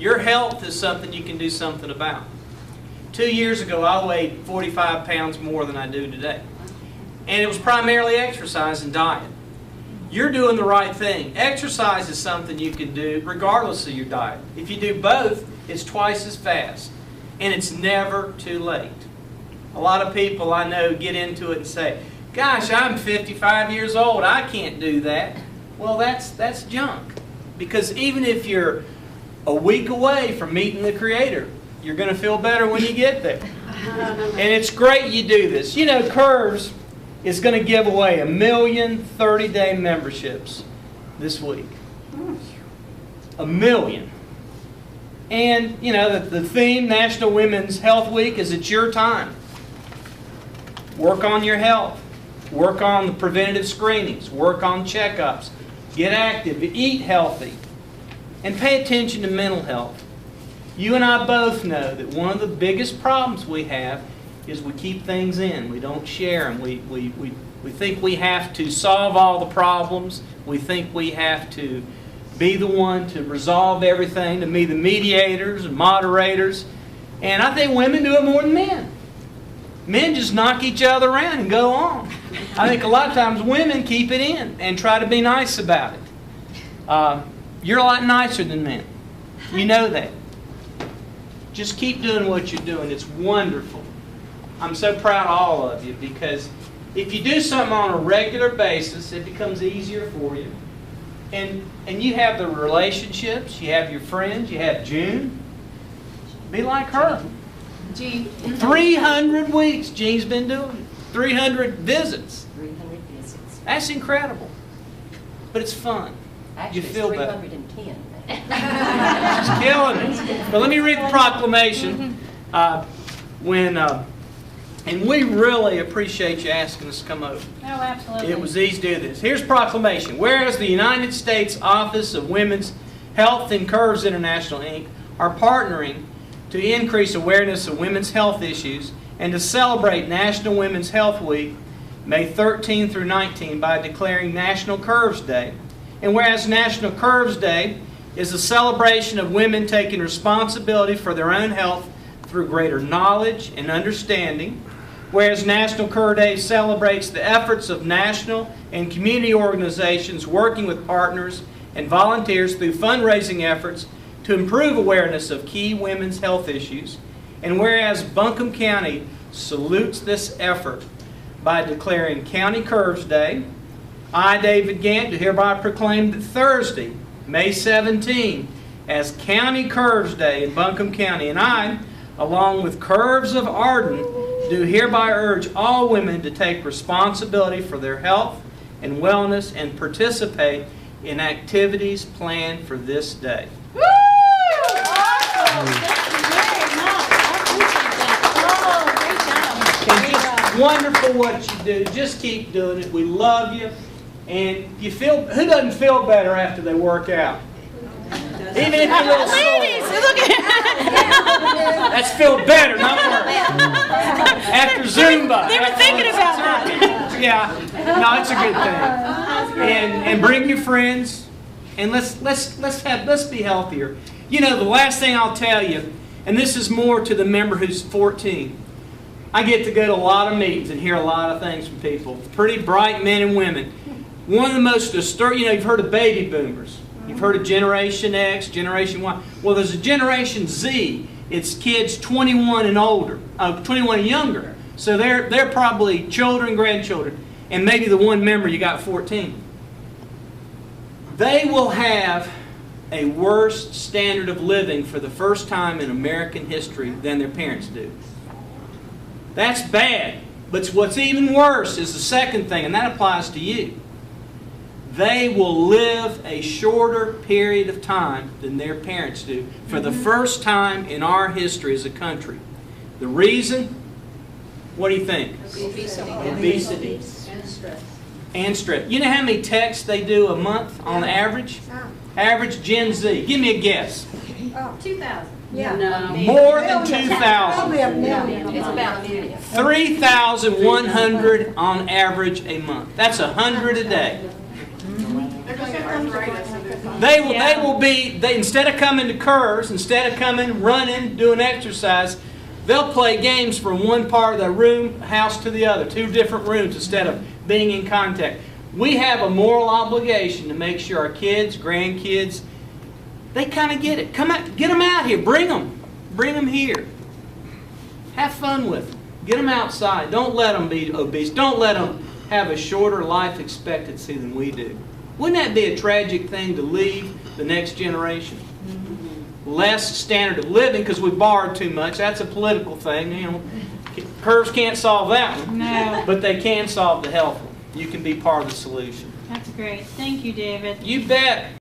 Your health is something you can do something about. 2 years ago, I weighed 45 pounds more than I do today. And it was primarily exercise and diet. You're doing the right thing. Exercise is something you can do regardless of your diet. If you do both, it's twice as fast. And it's never too late. A lot of people I know get into it and say, gosh, I'm 55 years old, I can't do that. Well, that's junk. Because even if you're a week away from meeting the Creator, you're going to feel better when you get there. And it's great you do this. You know, Curves is going to give away 1 million 30-day memberships this week. 1 million. And, you know, the theme, National Women's Health Week, is it's your time. Work on your health. Work on the preventative screenings. Work on checkups. Get active. Eat healthy. And pay attention to mental health. You and I both know that one of the biggest problems we have is we keep things in. We don't share them. We think we have to solve all the problems. We think we have to be the one to resolve everything, to be the mediators and moderators. And I think women do it more than men. Men just knock each other around and go on. I think a lot of times women keep it in and try to be nice about it. You're a lot nicer than men. You know that. Just keep doing what you're doing. It's wonderful. I'm so proud of all of you, because if you do something on a regular basis, it becomes easier for you. And you have the relationships, you have your friends, you have June. Be like her. 300 weeks Jean's been doing it. 300 visits. 300 visits. That's incredible. But it's fun. Actually, You feel it's better. 310. She's killing it. But let me read the proclamation. And we really appreciate you asking us to come over. Oh, absolutely. It was easy to do this. Here's proclamation. Whereas the United States Office of Women's Health and Curves International, Inc. are partnering to increase awareness of women's health issues and to celebrate National Women's Health Week, May 13 through 19, by declaring National Curves Day. And whereas National Curves Day is a celebration of women taking responsibility for their own health through greater knowledge and understanding, whereas National Curve Day celebrates the efforts of national and community organizations working with partners and volunteers through fundraising efforts to improve awareness of key women's health issues, and whereas Buncombe County salutes this effort by declaring County Curves Day, I, David Gantt, do hereby proclaim that Thursday, May 17, as County Curves Day in Buncombe County, and I, along with Curves of Arden, do hereby urge all women to take responsibility for their health and wellness and participate in activities planned for this day. Woo! Awesome. Thank you very much. I appreciate that. Oh, great job. And just wonderful what you do. Just keep doing it. We love you. And you feel, who doesn't feel better after they work out? Even if you're a little Ladies, sore. look at That's feel better, not worse. After Zumba. They were thinking about that. Yeah. No, it's a good thing. And bring your friends. And let's be healthier. You know, the last thing I'll tell you, and this is more to the member who's 14. I get to go to a lot of meetings and hear a lot of things from people. Pretty bright men and women. One of the most disturbing, you know, you've heard of baby boomers. You've heard of Generation X, Generation Y. Well, there's a Generation Z. It's kids 21 and older, 21 and younger. So they're probably children, grandchildren, and maybe the one member you got 14. They will have a worse standard of living for the first time in American history than their parents do. That's bad. But what's even worse is the second thing, and that applies to you. They will live a shorter period of time than their parents do for the first time in our history as a country. The reason? What do you think? Obesity. And stress. You know how many texts they do a month on average? Average Gen Z. Give me a guess. 2,000. Yeah. No. More than 2,000. It's about a million. 3,100 on average a month. That's 100 a day. They will be, instead of coming to Curves, instead of coming, running, doing exercise, they'll play games from one part of the house to the other, 2 different rooms instead of being in contact. We have a moral obligation to make sure our kids, grandkids, they kind of get it. Come out, get them out here, bring them here. Have fun with them. Get them outside. Don't let them be obese. Don't let them have a shorter life expectancy than we do. Wouldn't that be a tragic thing to leave the next generation? Less standard of living because we borrowed too much. That's a political thing. You know, Curves can't solve that one. No. But they can solve the health one. You can be part of the solution. That's great. Thank you, David. You bet.